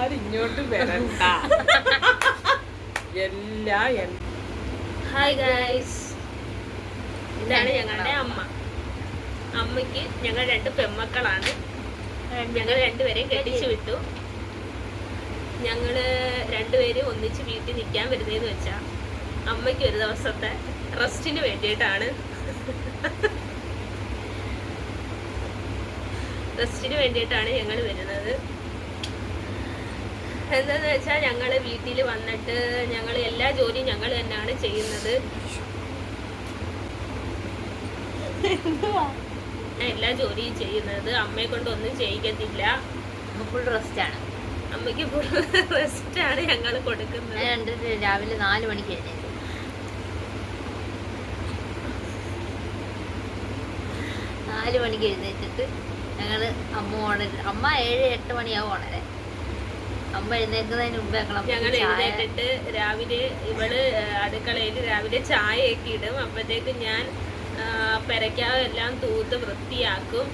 ഇവളുമാർ ഇങ്ങോട്ട് വരണ്ട. Hi guys, ഇതാണ് ഞങ്ങളുടെ അമ്മ. അമ്മയ്ക്ക് ഞങ്ങൾ 2 പെൺമക്കളാണ്. ഞങ്ങൾ രണ്ടുപേരെയും കെട്ടിച്ചു വിട്ടു. ഞങ്ങള് രണ്ടുപേരും ഒന്നിച്ച് വീട്ടിൽ നിൽക്കാൻ വരുന്നതെന്ന് വെച്ചാൽ അമ്മയ്ക്ക് ഒരു ദിവസത്തെ റെസ്റ്റിന് വേണ്ടിയിട്ടാണ്. ഞങ്ങൾ വരുന്നത്. എന്താന്ന് വെച്ചാൽ ഞങ്ങൾ വീട്ടിൽ വന്നിട്ട് ഞങ്ങൾ എല്ലാ ജോലിയും ഞങ്ങൾ തന്നെയാണ് ചെയ്യുന്നത്. എല്ലാ ജോലിയും ചെയ്യുന്നത് അമ്മയെ കൊണ്ട് ഒന്നും ചെയ്യിക്കത്തില്ല. ഫുൾ റെസ്റ്റാണ്. അമ്മയ്ക്ക് ഫുൾ റെസ്റ്റാണ് ഞങ്ങൾ കൊടുക്കുന്നത്. രാവിലെ 4 മണിക്ക് എഴുന്നേക്കും. 4 മണിക്ക് എഴുന്നേറ്റിട്ട് ഞങ്ങള് അമ്മ 7-8 മണിയാവും ഉണരെ. അമ്മ എഴുന്നേൽക്കുന്നതിന് മുമ്പ് ഞങ്ങൾ എഴുന്നേറ്റിട്ട് രാവിലെ ഇവള് അടുക്കളയിൽ രാവിലെ ചായയൊക്കെ ഇടും. അപ്പോഴത്തേക്ക് ഞാൻ പെരയ്ക്കാതെല്ലാം തൂത്ത് വൃത്തിയാക്കും.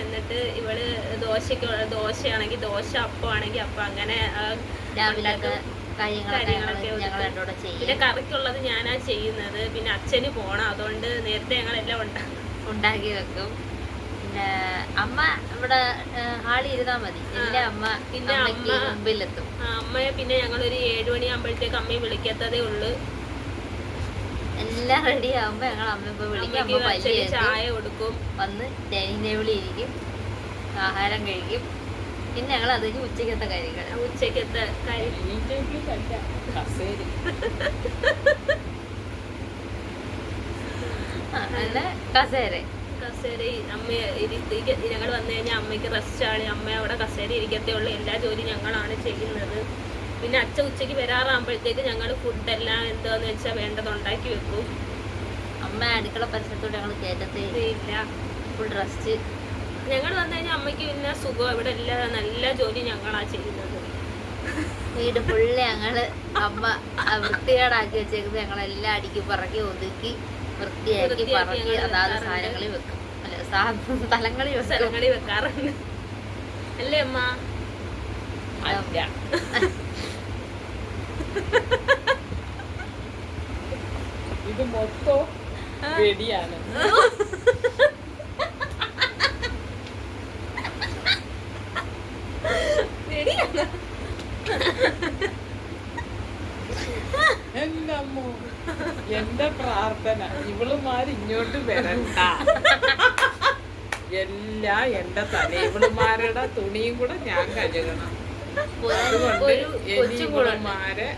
എന്നിട്ട് ഇവള് ദോശയാണെങ്കിൽ ദോശ, അപ്പമാണെങ്കിൽ അപ്പം, അങ്ങനെ കാര്യങ്ങളൊക്കെ. പിന്നെ കറിക്കുള്ളത് ഞാനാ ചെയ്യുന്നത്. പിന്നെ അച്ഛന് പോണം, അതുകൊണ്ട് നേരത്തെ ഞങ്ങളെല്ലാം ഉണ്ടാക്കി വെക്കും. പിന്നെ അമ്മ ഇവിടെ ഹാളിൽ ഇരുന്നാ മതി. എന്റെ അമ്മ പിന്നെ മുമ്പിലെത്തും. അമ്മയെ പിന്നെ ഞങ്ങളൊരു 7 മണിയാകുമ്പോഴത്തേക്ക് അമ്മയെ വിളിക്കത്തതേ ഉള്ളു. എല്ലാം റെഡി ആകുമ്പോ ഞങ്ങൾ അമ്മ വിളിക്കും. ചായ കൊടുക്കും, വന്ന് ഡൈനിങ് ടേബിളിൽ ഇരിക്കും, ആഹാരം കഴിക്കും. പിന്നെ ഞങ്ങൾ അതിന് ഉച്ചക്കത്തെ കാര്യങ്ങൾ കസേര അമ്മ ഞങ്ങൾ വന്നു കഴിഞ്ഞാൽ അമ്മയ്ക്ക് റെസ്റ്റാണ്. അമ്മ അവിടെ കസേര ഇരിക്കത്തേ ഉള്ളൂ. എല്ലാ ജോലിയും ഞങ്ങളാണ് ചെയ്യുന്നത്. പിന്നെ അച്ഛൻ ഉച്ചയ്ക്ക് വരാറാകുമ്പോഴത്തേക്ക് ഞങ്ങൾ ഫുഡെല്ലാം എന്താന്ന് വെച്ചാൽ വേണ്ടത് ഉണ്ടാക്കി വെക്കും. അമ്മ അടുക്കള പരിസരത്തോടെ ഞങ്ങൾ കേട്ടത്തേ ഇല്ല. Full rest. ഞങ്ങൾ വന്നു കഴിഞ്ഞാൽ അമ്മയ്ക്ക് പിന്നെ സുഖം. ഇവിടെ എല്ലാം നല്ല ജോലി ഞങ്ങളാ ചെയ്യുന്നത്. വീട് ഫുള്ള് ഞങ്ങള് അമ്മ വൃത്തികേടാക്കി വെച്ചേക്കുന്നത് ഞങ്ങളെല്ലാം അടുക്കി പറക്കി ഒതുക്കി വൃത്തിയാക്കി പറക്കി അതാത് സാധനങ്ങളിൽ വെക്കും. അല്ല, സ്ഥലങ്ങളിൽ വെക്കാറുണ്ട് അല്ലേ അമ്മ? ഇത് മൊത്തം വെടിയാണ്. എന്നമ്മോ എന്റെ പ്രാർത്ഥന ഇവളുമാർ ഇങ്ങോട്ട് വരണ്ട. എന്റെ തല ഇവളുമാരുടെ തുണിയും കൂടെ ഞാൻ കഴുകണം. അതുകൊണ്ട് ഇവളുമാരെ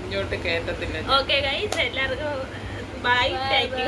ഇങ്ങോട്ട് കേട്ടത്തില്ല. ഓക്കെ ഗൈസ്, എല്ലാവർക്കും ബൈ. Thank you.